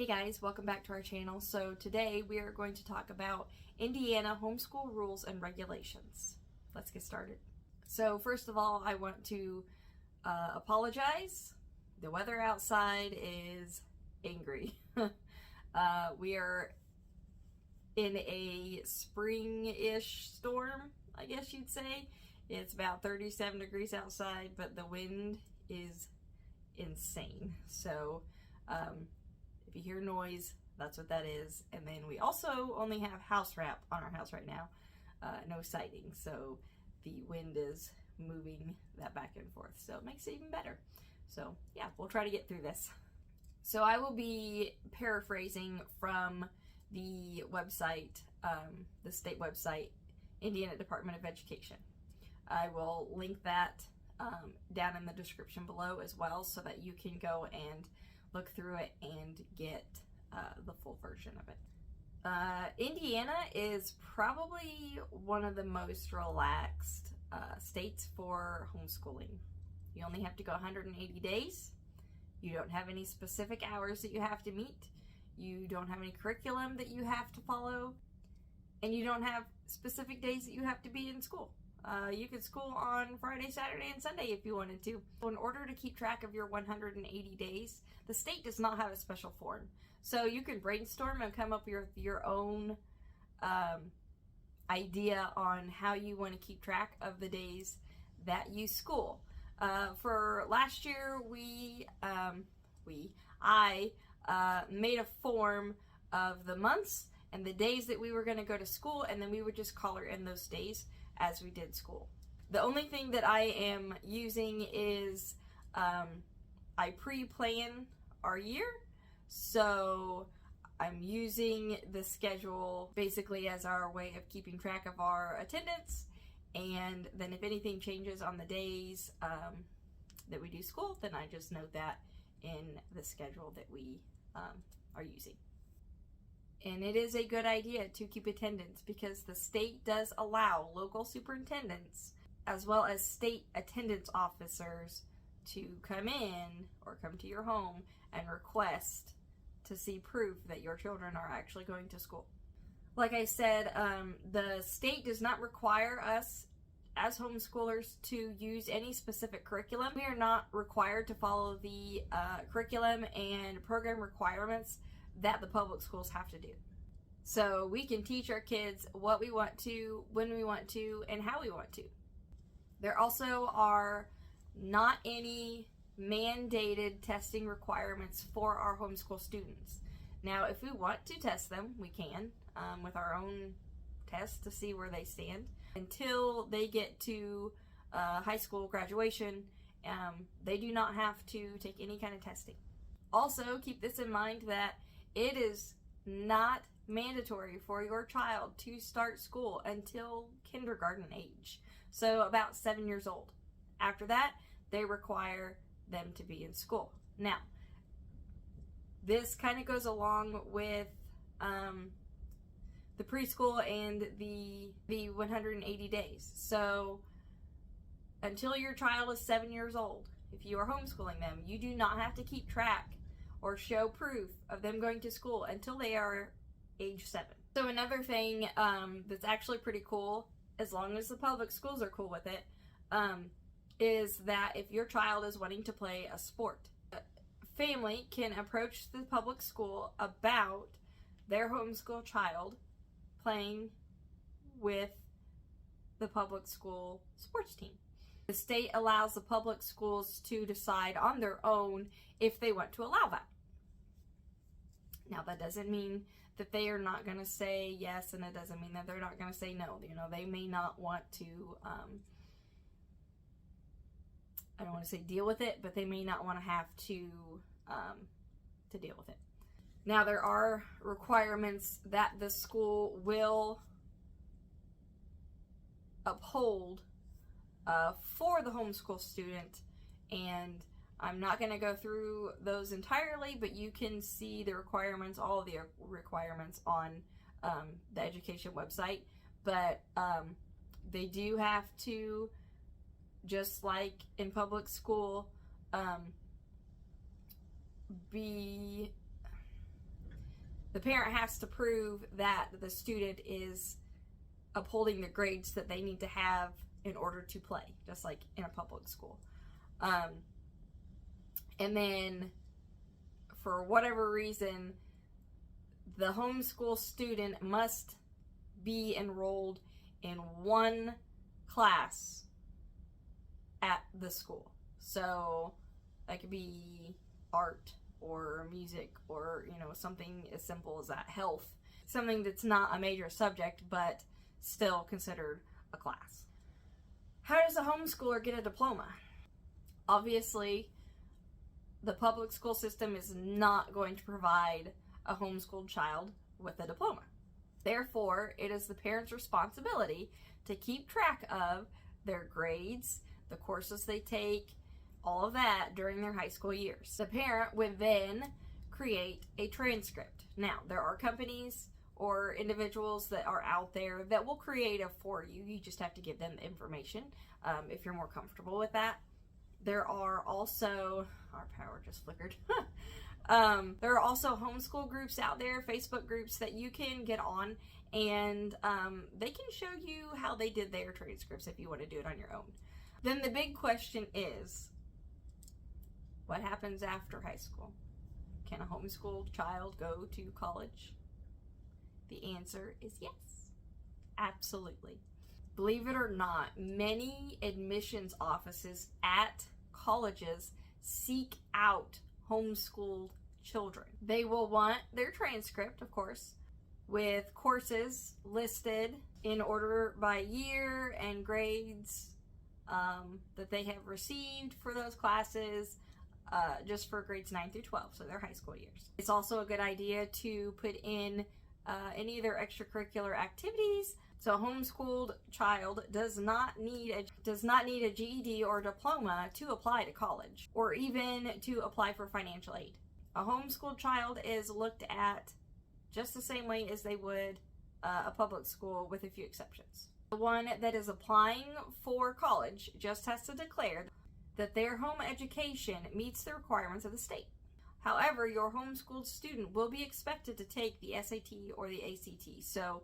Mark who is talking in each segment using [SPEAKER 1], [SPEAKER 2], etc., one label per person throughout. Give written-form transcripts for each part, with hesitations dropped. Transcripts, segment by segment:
[SPEAKER 1] Hey guys, welcome back to our channel. So today we are going to talk about Indiana homeschool rules and regulations. Let's get started. So first of all, I want to apologize. The weather outside is angry. We are in a spring-ish storm, I guess you'd say. It's about 37 degrees outside, but the wind is insane. So if you hear noise, that's what that is. And then we also only have house wrap on our house right now. No siding, so the wind is moving that back and forth, so it makes it even better. So yeah, we'll try to get through this. So I will be paraphrasing from the website, the state website, Indiana Department of Education. I will link that down in the description below as well, so that you can go and look through it and get the full version of it. Indiana is probably one of the most relaxed states for homeschooling. You only have to go 180 days. You don't have any specific hours that you have to meet. You don't have any curriculum that you have to follow. And you don't have specific days that you have to be in school. You could school on Friday, Saturday, and Sunday if you wanted to. In order to keep track of your 180 days, the state does not have a special form. So you can brainstorm and come up with your own idea on how you want to keep track of the days that you school. For last year, I made a form of the months and the days that we were going to go to school, and then we would just color in those days as we did school. The only thing that I am using is I pre-plan our year, so I'm using the schedule basically as our way of keeping track of our attendance, and then if anything changes on the days that we do school, then I just note that in the schedule that we are using. And it is a good idea to keep attendance, because the state does allow local superintendents as well as state attendance officers to come in or come to your home and request to see proof that your children are actually going to school. Like I said, the state does not require us as homeschoolers to use any specific curriculum. We are not required to follow the curriculum and program requirements that the public schools have to do. So we can teach our kids what we want to, when we want to, and how we want to. There also are not any mandated testing requirements for our homeschool students. Now, if we want to test them, we can with our own tests to see where they stand. Until they get to high school graduation, they do not have to take any kind of testing. Also, keep this in mind that it is not mandatory for your child to start school until kindergarten age, so about 7 years old. After that, they require them to be in school. Now, this kind of goes along with the preschool and the 180 days. So until your child is 7 years old, if you are homeschooling them, you do not have to keep track or show proof of them going to school until they are age 7. So another thing that's actually pretty cool, as long as the public schools are cool with it, is that if your child is wanting to play a sport, a family can approach the public school about their homeschool child playing with the public school sports team. The state allows the public schools to decide on their own if they want to allow that. Now, that doesn't mean that they are not going to say yes, and it doesn't mean that they're not going to say no. You know, they may not want to, I don't want to say deal with it, but they may not want to have to deal with it. Now, there are requirements that the school will uphold for the homeschool student, and I'm not going to go through those entirely, but you can see the requirements, all of the requirements on the education website. But they do have to, just like in public school, be The parent has to prove that the student is upholding the grades that they need to have in order to play, just like in a public school. And then, for whatever reason, the homeschool student must be enrolled in one class at the school. So that could be art or music or, something as simple as that, health. Something that's not a major subject, but still considered a class. How does a homeschooler get a diploma? Obviously, the public school system is not going to provide a homeschooled child with a diploma. Therefore, it is the parent's responsibility to keep track of their grades, the courses they take, all of that during their high school years. The parent would then create a transcript. Now, there are companies or individuals that are out there that will create it for you. You just have to give them the information if you're more comfortable with that. There are also, our power just flickered. There are also homeschool groups out there, Facebook groups that you can get on, and they can show you how they did their transcripts if you want to do it on your own. Then the big question is, what happens after high school? Can a homeschooled child go to college? The answer is yes, absolutely. Believe it or not, many admissions offices at colleges seek out homeschooled children. They will want their transcript, of course, with courses listed in order by year and grades that they have received for those classes, just for grades 9 through 12, so their high school years. It's also a good idea to put in any of their extracurricular activities. So a homeschooled child does not need a GED or diploma to apply to college, or even to apply for financial aid. A homeschooled child is looked at just the same way as they would a public school, with a few exceptions. The one that is applying for college just has to declare that their home education meets the requirements of the state. However, your homeschooled student will be expected to take the SAT or the ACT. So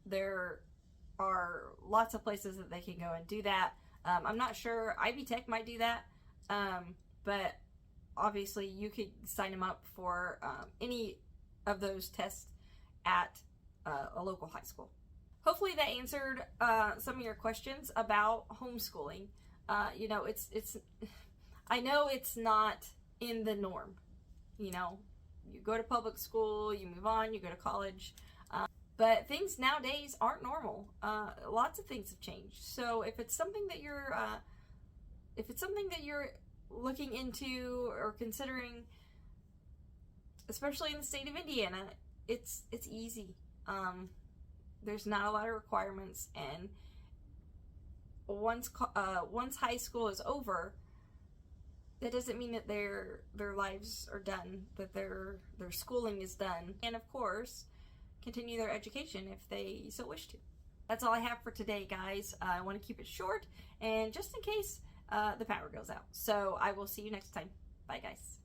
[SPEAKER 1] there are lots of places that they can go and do that. I'm not sure, Ivy Tech might do that, but obviously you could sign them up for any of those tests at a local high school. Hopefully that answered some of your questions about homeschooling. It's I know it's not in the norm. You go to public school, you move on, you go to college. But things nowadays aren't normal. Lots of things have changed. So if it's something that you're looking into or considering, especially in the state of Indiana, it's easy. There's not a lot of requirements, and once high school is over, that doesn't mean that their lives are done, that their schooling is done, and of course continue their education if they so wish to. That's all I have for today, guys. I want to keep it short, and just in case the power goes out. So I will see you next time. Bye, guys.